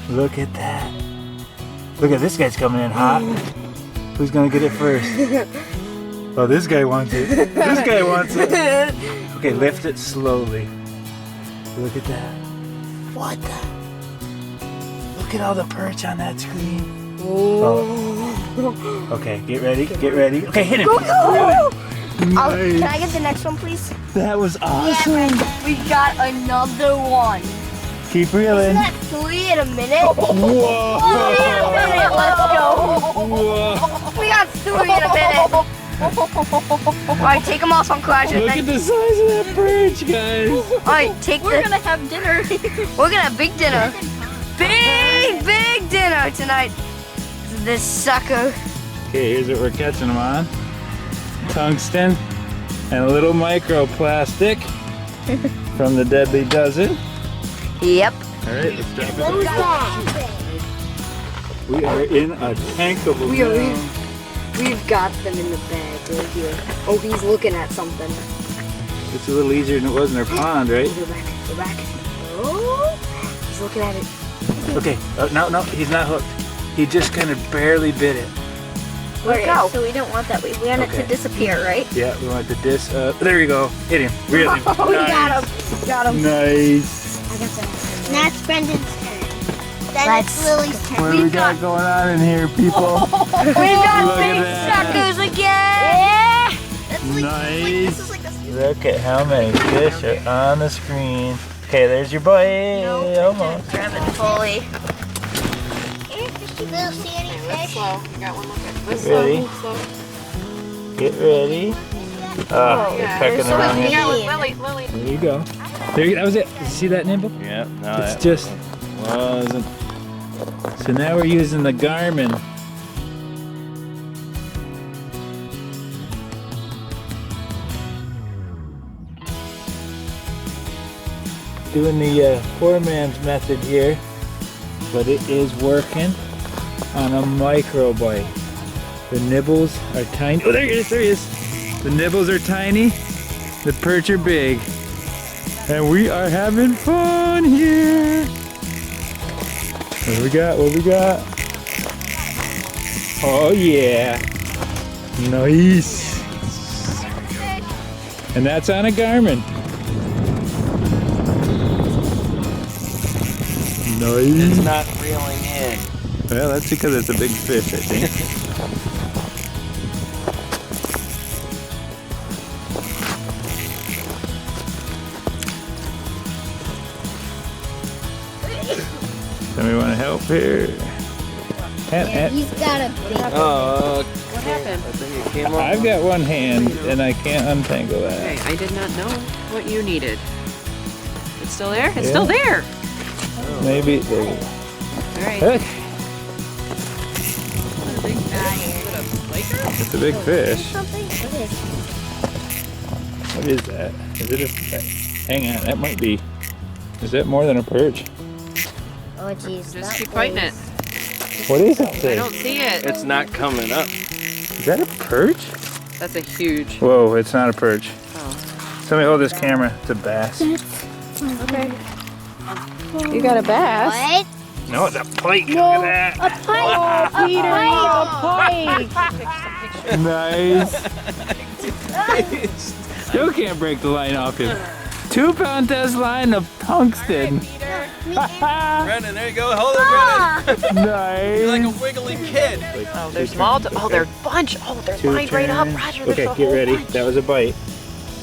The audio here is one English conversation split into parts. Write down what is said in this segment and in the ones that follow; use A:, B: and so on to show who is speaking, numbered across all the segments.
A: Look at that. Look at this guy's coming in hot. Who's gonna get it first? Oh, this guy wants it. This guy wants it. Okay, lift it slowly. Look at that. What the? Look at all the perch on that screen. Oh. Okay, get ready, get ready. Okay, hit him.
B: Go, go.
A: Nice.
B: Can I get the next one, please?
A: That was awesome.
B: Yeah, we got another one.
A: Keep reeling.
B: Isn't that 3 in a minute?
A: Whoa.
B: 3 in a minute, let's go.
A: Whoa.
B: We got 3 in a minute. Alright, take them off on Crash.
A: Look at the size of that perch, guys.
B: Alright,
C: We're gonna have dinner.
B: We're gonna have big dinner. Big dinner tonight. This sucker.
A: Okay, here's what we're catching them on. Tungsten and a little microplastic from the Deadly Dozen.
B: Yep.
A: All right, let's drop it. We are in a tank of them.
B: We've got them in the bag right here. Oh, he's looking at something.
A: It's a little easier than it was in our pond, right?
B: Go back, go back. Oh, he's looking at it.
A: Okay, no, he's not hooked. He just kind of barely bit it.
B: Where'd it go?
C: So we don't want that. We want it to disappear, right?
A: Yeah, we want the disc. There you go. Hit him. Really.
B: Oh, we got him. Got him.
A: Nice.
B: I got that.
C: That's Brendan's turn. Then it's Lily's turn.
A: What do we got going on in here, people?
B: We got
A: Look
B: big
A: at that.
B: suckers again.
C: Yeah.
A: Nice. Look at how many fish are on the screen. Okay, there's your bite. Almost.
C: Grab it fully.
D: Little see any fish?
C: Slow. You got one look at this.
A: Ready? Get ready. Oh, they're pecking around here.
C: Lily.
A: There you go. There you go. That was it. Did you see that nibble?
E: Yeah, no,
A: It's
E: that
A: just.
E: wasn't.
A: So now we're using the Garmin. Doing the poor man's method here, but it is working on a micro bite. The nibbles are tiny. Oh, there he is, there he is. The nibbles are tiny, the perch are big. And we are having fun here. What do we got? What do we got? Oh yeah. Nice. And that's on a Garmin. Nice.
E: It's not reeling in.
A: Well, that's because it's a big fish, I think. Somebody want to help here?
D: He's got a big
E: Oh,
C: What happened?
E: I think it came off.
A: I've got one hand and I can't untangle that.
F: Okay, I did not know what you needed. It's still there? It's
A: Yeah.
F: still there!
A: Maybe. There we go.
F: Alright.
A: Hey,
F: Is it a flaker?
A: it's a big fish.
D: something.
A: What is that? Is it a? Hang on, that might be. Is that more than a perch?
D: Oh jeez.
F: Just keep fighting it.
A: What is
F: I
A: it?
F: don't see it.
E: It's not coming up.
A: Is that a perch?
F: That's a huge.
A: Whoa, it's not a perch.
F: Oh.
A: Somebody hold this camera. It's a bass.
F: Okay. You got a bass.
D: What?
A: No, it's a pike. Look at that.
D: A pike.
F: Oh, Peter, a pike.
A: Nice. Still can't break the line off him. 2 pound test line of tungsten.
E: Brendan, there you go. Hold it, Brendan.
A: Nice.
E: You're like a wiggly kid.
F: Oh, there's multiple. Oh, they're a bunch. Oh, they're lined right up. Roger, there's
A: Okay,
F: a
A: get
F: whole
A: ready.
F: bunch.
A: That was a bite.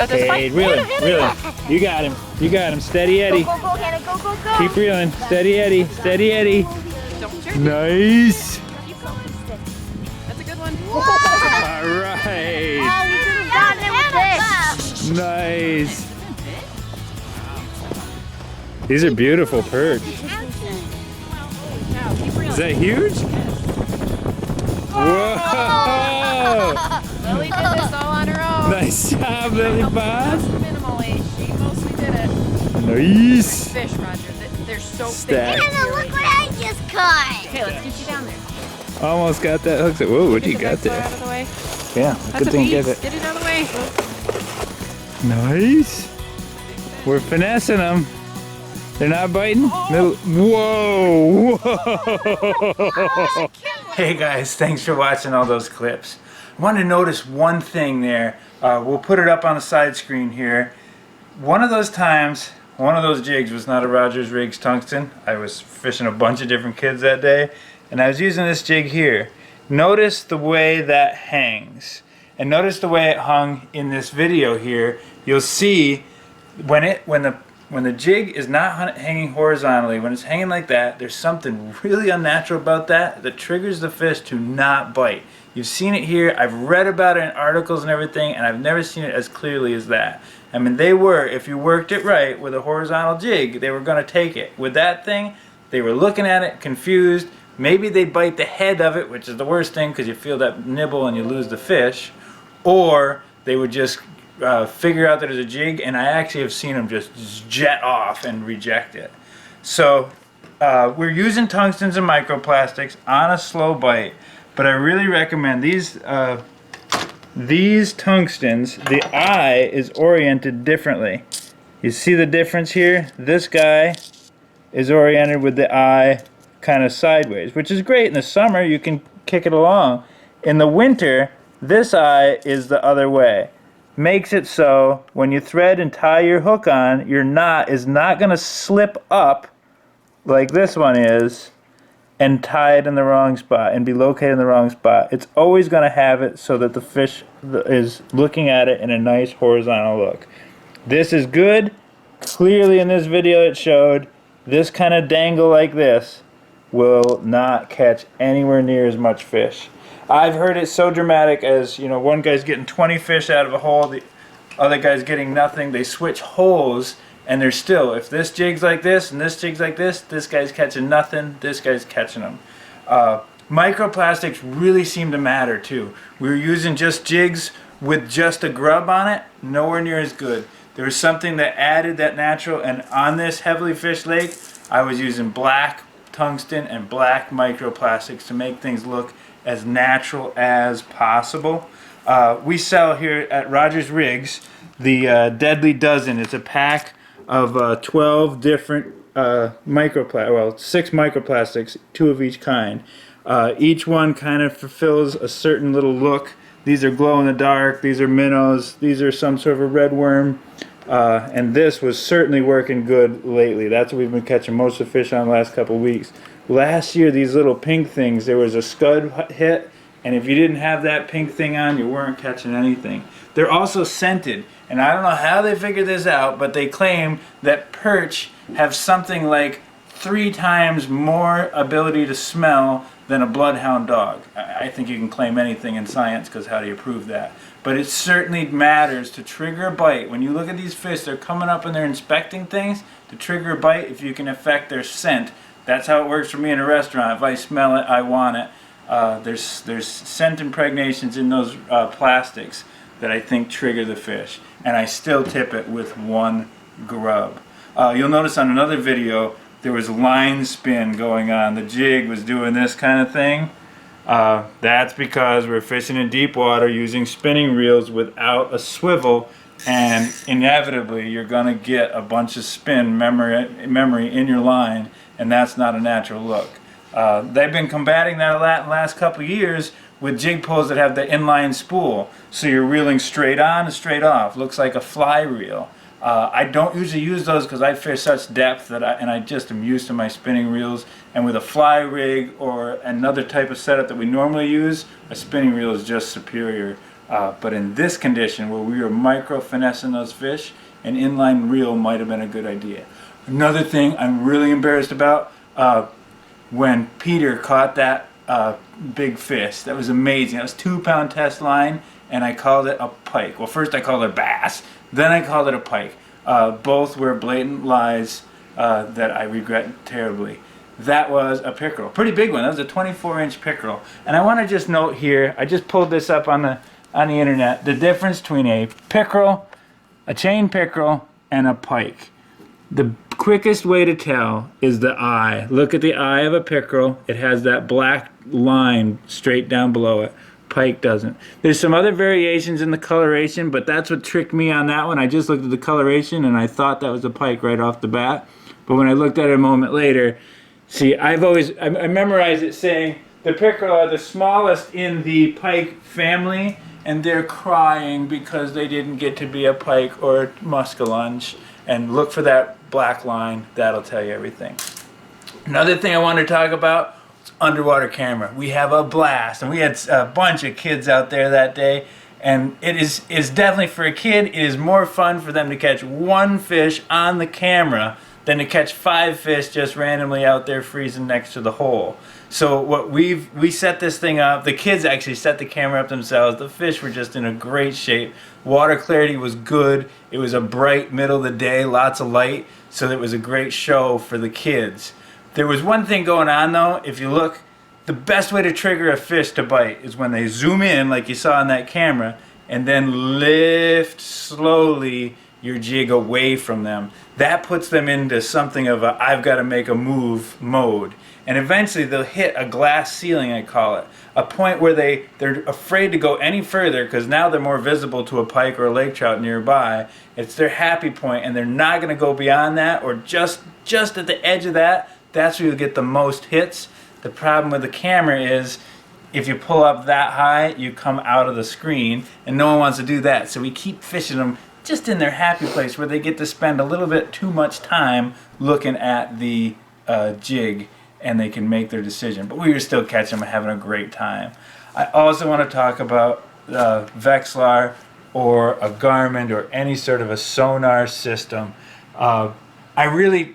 F: Oh, there's a
A: Hey,
F: bunch.
A: reel him, reel him. You got him. You got him. Steady Eddie.
D: Go, Hannah, go, go, go.
A: Keep reeling. Steady Eddie. Steady Eddie.
F: Don't jerk.
A: Nice.
F: That's a good one.
A: All right.
D: Got him fish.
A: Nice. These are beautiful perch. Is that huge? Whoa!
F: Lily did this all on her own.
A: Nice job, Lily Bob.
F: Minimally. She mostly did it.
A: Nice.
F: Fish, Roger. They're so
A: Stack.
F: big.
D: Hannah, look what I just caught.
F: Okay, let's get you down there.
A: Almost got that hook. Whoa, what do you got
F: Vexilar
A: there?
F: out of the way.
A: Yeah,
F: That's
A: good
F: a
A: thing
F: beast.
A: get it.
F: Get it out of the way.
A: Nice. We're finessing them. They're not biting? No. Whoa! Whoa. Hey guys, thanks for watching all those clips. I wanted to notice one thing there. We'll put it up on the side screen here. One of those times, one of those jigs was not a Rogers Riggs tungsten. I was fishing a bunch of different kids that day, and I was using this jig here. Notice the way that hangs, and notice the way it hung in this video here. You'll see when the jig is not hanging horizontally, when it's hanging like that, there's something really unnatural about that triggers the fish to not bite. You've seen it here, I've read about it in articles and everything, and I've never seen it as clearly as that. I mean, they were, if you worked it right with a horizontal jig, they were going to take it. With that thing, they were looking at it, confused. Maybe they bite the head of it, which is the worst thing because you feel that nibble and you lose the fish. Or they would just figure out that it's a jig, and I actually have seen them just jet off and reject it. So we're using tungstens and microplastics on a slow bite, but I really recommend these tungstens. The eye is oriented differently. You see the difference here? This guy is oriented with the eye kind of sideways, which is great. In the summer you can kick it along. In the winter, this eye is the other way. Makes it so when you thread and tie your hook on, your knot is not going to slip up like this one is and tie it in the wrong spot and be located in the wrong spot. It's always going to have it so that the fish is looking at it in a nice horizontal look. This is good. Clearly in this video it showed this kind of dangle like this will not catch anywhere near as much fish. I've heard it so dramatic as, you know, one guy's getting 20 fish out of a hole, the other guy's getting nothing. They switch holes and they're still, if this jig's like this and this jig's like this guy's catching nothing, this guy's catching them. Microplastics really seem to matter too. We were using just jigs with just a grub on it, nowhere near as good. There was something that added that natural, and on this heavily fished lake, I was using black tungsten and black microplastics to make things look as natural as possible. We sell here at Rogers Riggs the Deadly Dozen. It's a pack of 12 different 6 microplastics, 2 of each kind. Each one kind of fulfills a certain little look. These are glow in the dark, these are minnows, these are some sort of a red worm. And this was certainly working good lately. That's what we've been catching most of the fish on the last couple of weeks. Last year, these little pink things, there was a scud hit, and if you didn't have that pink thing on, you weren't catching anything. They're also scented, and I don't know how they figured this out, but they claim that perch have something like 3 times more ability to smell than a bloodhound dog. I think you can claim anything in science, because how do you prove that? But it certainly matters to trigger a bite. When you look at these fish, they're coming up and they're inspecting things. To trigger a bite, if you can affect their scent, that's how it works for me in a restaurant. If I smell it, I want it. There's scent impregnations in those plastics that I think trigger the fish. And I still tip it with 1 grub. You'll notice on another video, there was line spin going on. The jig was doing this kind of thing. That's because we're fishing in deep water using spinning reels without a swivel, and inevitably you're going to get a bunch of spin memory in your line, and that's not a natural look. They've been combating that a lot in the last couple of years with jig pulls that have the inline spool, so you're reeling straight on and straight off. Looks like a fly reel. I don't usually use those because I fish such depth that I just am used to my spinning reels. And with a fly rig or another type of setup that we normally use, a spinning reel is just superior. But in this condition where we were micro finessing those fish, an inline reel might have been a good idea. Another thing I'm really embarrassed about, when Peter caught that big fish, that was amazing. That was 2-pound test line, and I called it a pike. Well, first I called it a bass, then I called it a pike. Both were blatant lies that I regret terribly. That was a pickerel, pretty big one. That was a 24-inch pickerel. And I want to just note here, I just pulled this up on the internet, the difference between a pickerel, a chain pickerel, and a pike. The quickest way to tell is the eye. Look at the eye of a pickerel. It has that black line straight down below it. Pike doesn't. There's some other variations in the coloration, but that's what tricked me on that one. I just looked at the coloration and I thought that was a pike right off the bat. But when I looked at it a moment later, see, I memorized it saying the pickerel are the smallest in the pike family, and they're crying because they didn't get to be a pike or a muskellunge. And look for that black line. That'll tell you everything. Another thing I want to talk about is underwater camera. We have a blast, and we had a bunch of kids out there that day. And it's definitely, for a kid, it is more fun for them to catch one fish on the camera than to catch 5 fish just randomly out there freezing next to the hole. So what we set this thing up, the kids actually set the camera up themselves. The fish were just in a great shape. Water clarity was good. It was a bright middle of the day, lots of light, so it was a great show for the kids. There was one thing going on though. If you look, the best way to trigger a fish to bite is when they zoom in like you saw on that camera and then lift slowly your jig away from them. That puts them into something of a I've got to make a move mode. And eventually they'll hit a glass ceiling, I call it. A point where they're afraid to go any further because now they're more visible to a pike or a lake trout nearby. It's their happy point, and they're not going to go beyond that, or just at the edge of that. That's where you'll get the most hits. The problem with the camera is if you pull up that high, you come out of the screen, and no one wants to do that. So we keep fishing them just in their happy place where they get to spend a little bit too much time looking at the jig, and they can make their decision. But we were still catching them and having a great time. I also want to talk about Vexilar or a Garmin or any sort of a sonar system. I really,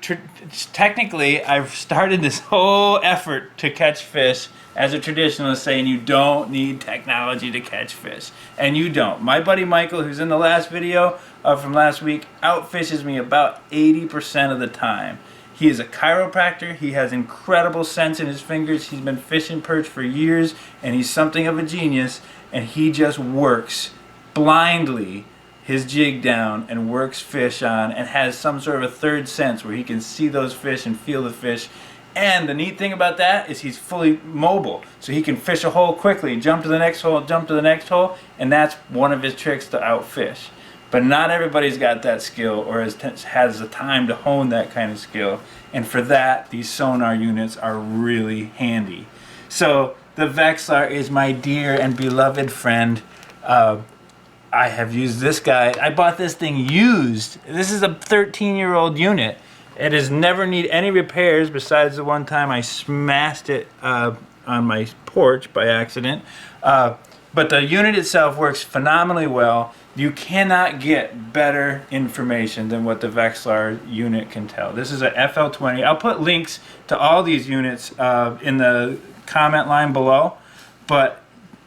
A: technically, I've started this whole effort to catch fish as a traditionalist, saying you don't need technology to catch fish. And you don't. My buddy Michael, who's in the last video from last week, outfishes me about 80% of the time. He is a chiropractor. He has incredible sense in his fingers. He's been fishing perch for years, and he's something of a genius. And he just works blindly his jig down and works fish on, and has some sort of a third sense where he can see those fish and feel the fish. And the neat thing about that is he's fully mobile. So he can fish a hole quickly, jump to the next hole, jump to the next hole, and that's one of his tricks to outfish. But not everybody's got that skill or has the time to hone that kind of skill. And for that, these sonar units are really handy. So the Vexilar is my dear and beloved friend. I have used this guy. I bought this thing used. This is a 13-year-old unit. It has never need any repairs besides the one time I smashed it on my porch by accident. But the unit itself works phenomenally well. You cannot get better information than what the Vexilar unit can tell. This is a FL-20. I'll put links to all these units in the comment line below. But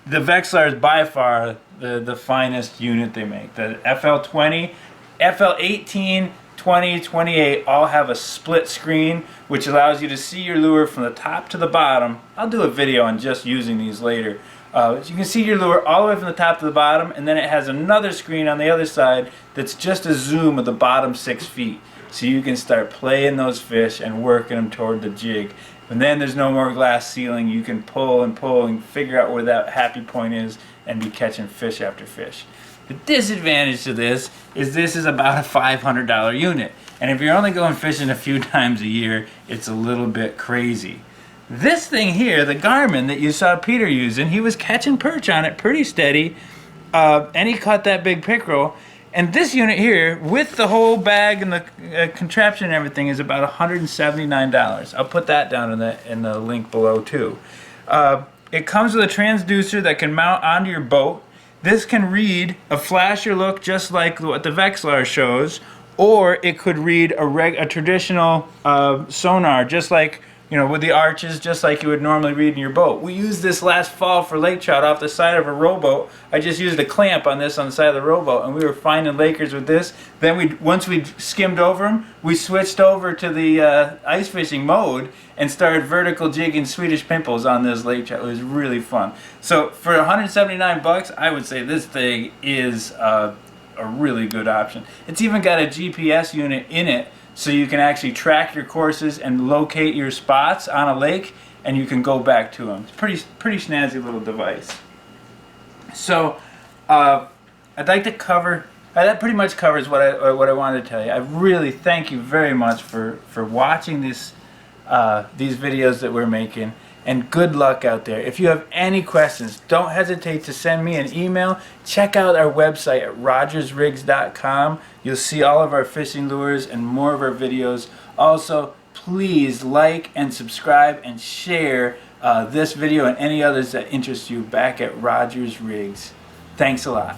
A: the Vexilar is by far the finest unit they make. The FL-20, FL-18, 20, 28 all have a split screen, which allows you to see your lure from the top to the bottom. I'll do a video on just using these later. So you can see your lure all the way from the top to the bottom, and then it has another screen on the other side that's just a zoom of the bottom 6 feet. So you can start playing those fish and working them toward the jig. And then there's no more glass ceiling. You can pull and figure out where that happy point is and be catching fish after fish. The disadvantage to this is about a $500 unit. And if you're only going fishing a few times a year, it's a little bit crazy. This thing here, the Garmin that you saw Peter using, he was catching perch on it pretty steady, and he caught that big pickerel. And this unit here, with the whole bag and the contraption and everything, is about $179. I'll put that down in the link below too. It comes with a transducer that can mount onto your boat. This can read a flasher look just like what the Vexilar shows, or it could read a traditional sonar, just like, you know, with the arches, just like you would normally read in your boat. We used this last fall for lake trout off the side of a rowboat. I just used a clamp on this on the side of the rowboat, and we were finding lakers with this. Then once we skimmed over them, we switched over to the ice fishing mode and started vertical jigging Swedish pimples on this lake trout. It was really fun. So for $179, I would say this thing is a really good option. It's even got a GPS unit in it so you can actually track your courses and locate your spots on a lake, and you can go back to them. It's pretty snazzy little device. So I'd like to cover, that pretty much covers what I wanted to tell you. I really thank you very much for watching these videos that we're making, and good luck out there. If you have any questions, don't hesitate to send me an email. Check out our website at rogersrigs.com. You'll see all of our fishing lures and more of our videos. Also, please like and subscribe and share this video and any others that interest you back at Rogers Rigs. Thanks a lot.